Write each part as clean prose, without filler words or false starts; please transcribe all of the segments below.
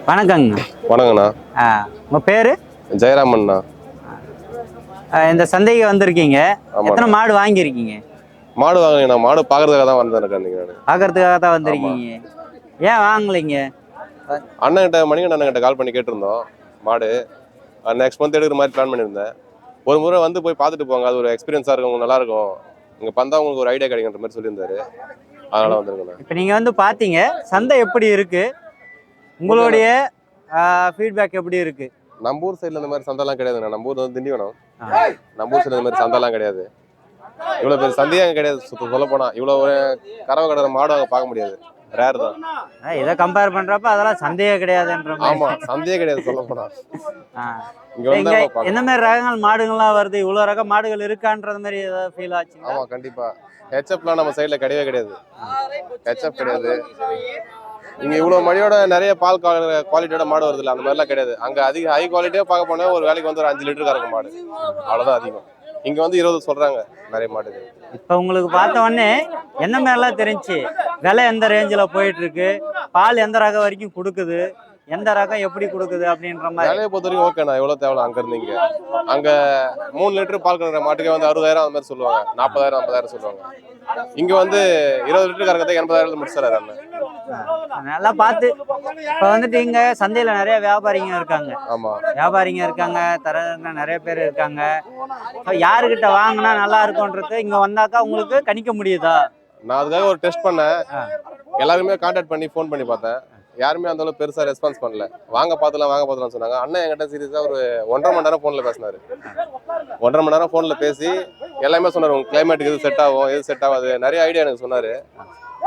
வணக்கங்க. வணக்கண்ணா. உங்கள் பேர்? ஜெயராமண்ணா. இந்த சந்தைக்கு வந்திருக்கீங்க. ஆமாண்ணா. எத்தனை மாடு வாங்கியிருக்கீங்க? மாடு வாங்கினீங்கண்ணா. மாடு பார்க்கறதுக்காக தான் வந்தேன் நீங்கள். பார்க்கறதுக்காக தான் வந்திருக்கீங்க. ஏன் வாங்கலைங்க? அண்ணன்கிட்ட மணிகண்டன் அண்ணன்கிட்ட கால் பண்ணி கேட்டிருந்தோம். மாடு நெக்ஸ்ட் மந்த் எடுக்கிற மாதிரி பிளான் பண்ணியிருந்தேன். ஒரு முறை வந்து போய் பார்த்துட்டு போங்க, அது ஒரு எக்ஸ்பீரியன்ஸாக இருக்கும், உங்களுக்கு நல்லாயிருக்கும், இங்கே பார்த்தா உங்களுக்கு ஒரு ஐடியா கிடைக்கின்ற மாதிரி சொல்லியிருந்தாரு. அதனால் வந்துருங்கண்ணா. இப்போ நீங்கள் வந்து பார்த்தீங்க, சந்தை எப்படி இருக்கு, உங்களுடைய ஃபீட்பேக் எப்படி இருக்கு? நம்ம ஊர் சைடில் இந்த மாதிரி சந்தைலாம் கிடையாதுண்ணா. நம்ம ஊர் வந்து திண்டிவனம். நம்ம ஊர் சைடில் இந்த மாதிரி சந்தைலாம் கிடையாது. இவ்வளோ பேர் சந்தையே அங்கே கிடையாது. சொல்ல போனால் இவ்வளோ ஒரு கறவை கடை மாடு அங்கே பார்க்க முடியாது, ரேர் தான். இதை கம்பேர் பண்றப்ப அதெல்லாம் சந்தையே கிடையாதுன்ற மாதிரி. ஆமா, சந்தையே கிடையாது சொல்ல போனா. இங்க என்ன மாதிரி ரகங்கள் மாடுகள்லாம் வருது, இவ்வளவு ரக மாடுகள் இருக்கான்றது மாதிரி ஏதாவது ஃபீல் ஆச்சு? ஆமா, கண்டிப்பா. ஹெச்எப்லாம் நம்ம சைடுல கிடையவே கிடையாது. ஹெச்எப் கிடையாது. இங்க இவ்வளவு மணியோட நிறைய பால் குவாலிட்டியோட மாடு வருது இல்ல, அந்த மாதிரிலாம் கிடையாது. அங்க அதிக ஹை குவாலிட்டியா பார்க்க போனா ஒரு வேலைக்கு வந்து ஒரு 5 லிட்டர் கறக்கும் மாடு, அவ்வளவுதான் அதிகம். இங்க வந்து 20 சொல்றாங்க நிறைய மாடுக்கு. இப்ப உங்களுக்கு பார்த்த உடனே என்ன மாதிரிலாம் தெரிஞ்சு, விலை எந்த ரேஞ்சில் போயிட்டு இருக்கு, பால் எந்த ரகம் வரைக்கும் கொடுக்குது, எந்த ரகம் எப்படி கொடுக்குது அப்படின்ற மாதிரி? விலையை பொறுத்த வரைக்கும் ஓகேண்ணா. எவ்வளவு தேவை அங்க இருந்து இங்க அங்க 3 லிட்டர் பால் கறக்கிற மாட்டுக்கே வந்து 60,000 அந்த மாதிரி சொல்லுவாங்க, 40,000 50,000 சொல்லுவாங்க. இங்க வந்து 20 லிட்டர் கறக்கிறத 80,000 முடிச்சாரு அண்ணன். நல்லா பார்த்து. இப்ப வந்துட்டு இங்க சந்தையில நிறைய வியாபாரிங்க இருக்காங்க. ஆமா, வியாபாரிங்க இருக்காங்க, தரங்க நிறைய பேர் இருக்காங்க. யாருக்கிட்ட வாங்கினா நல்லா இருக்கும்ன்றது இங்க வந்தாக்கா உங்களுக்கு கணிக்க முடியுதா? நான் அதுக்காக ஒரு டெஸ்ட் பண்ணேன். எல்லாருமே கான்டாக்ட் பண்ணி ஃபோன் பண்ணி பார்த்தேன். யாருமே அந்த அளவுக்கு பெருசா ரெஸ்பான்ஸ் பண்ணல. வாங்க பார்த்துலாம் சொன்னாங்க. அண்ணன் என்கிட்ட சீரியஸா ஒரு 1.5 மணி நேரம் ஃபோன்ல பேசினாரு. 1.5 மணி நேரம் ஃபோன்ல பேசி எல்லாமே சொன்னாரு. உங்க கிளைமேட்டுக்கு எது செட் ஆகும், எது செட் ஆகாது, நிறைய ஐடியா எனக்கு சொன்னாரு.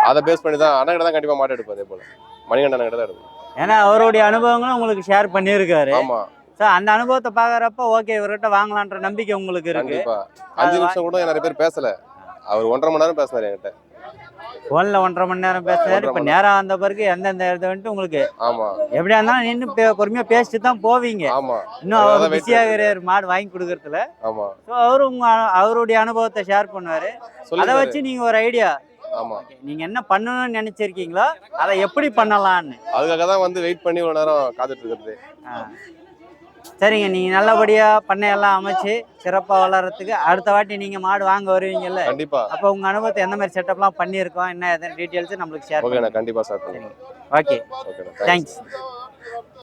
அதை பேஸ் பண்ணி தான் அண்ணன் கிட்ட தான் கண்டிப்பா மாட்டு எடுப்பேன். அதே போல மணிகண்டன் கிட்ட தான் எடுப்பேன். ஏன்னா அவருடைய அனுபவங்களும் உங்களுக்கு ஷேர் பண்ணியிருக்காரு. ஆமா, அந்த அனுபவத்தை பாக்குறப்ப ஓகே இவர்கிட்ட வாங்கலான்ற நம்பிக்கை உங்களுக்கு இருக்கு. கண்டிப்பா. 5 நிமிஷம் கூட நிறைய பேர் பேசல. அவர் 1.5 மணி நேரம் பேசினாரு என்கிட்ட. போன்ல 1.5 மணி நேரம் பேசுறாரு. இப்ப நேரம் வந்த பிறகு எந்தெந்த இடத்த வந்துட்டு உங்களுக்கு ஆமா எப்படியா இருந்தாலும் நின்று பொறுமையா பேசிட்டு தான் போவீங்க. ஆமா, இன்னும் அவர் பிஸியாகிறாரு மாடு வாங்கி கொடுக்கறதுல. ஆமா, அவரு அவருடைய அனுபவத்தை ஷேர் பண்ணுவாரு. அதை வச்சு நீங்க ஒரு ஐடியா, ஆமா, நீங்க என்ன பண்ணணும்னு நினைச்சிருக்கீங்களோ அதை எப்படி பண்ணலாம்னு, அதுக்காக தான் வந்து வெயிட் பண்ணி ஒரு நேரம் காத்துட்டு இருக்கிறது. சரிங்க. நீங்க நல்லபடியா பண்ணையெல்லாம் அமைச்சு சிறப்பா வளர்றதுக்கு அடுத்த வாட்டி நீங்க மாடு வாங்க வருவீங்கல்ல, கண்டிப்பா. அப்ப உங்க அனுபவத்தை எந்த மாதிரி செட்டப்லாம் பண்ணியிருக்கோம், என்ன எதனா டீடைல்ஸ் நம்மளுக்கு ஷேர் பண்ணுங்க. கண்டிப்பா ஷேர் பண்ணுங்க. Okay, thanks.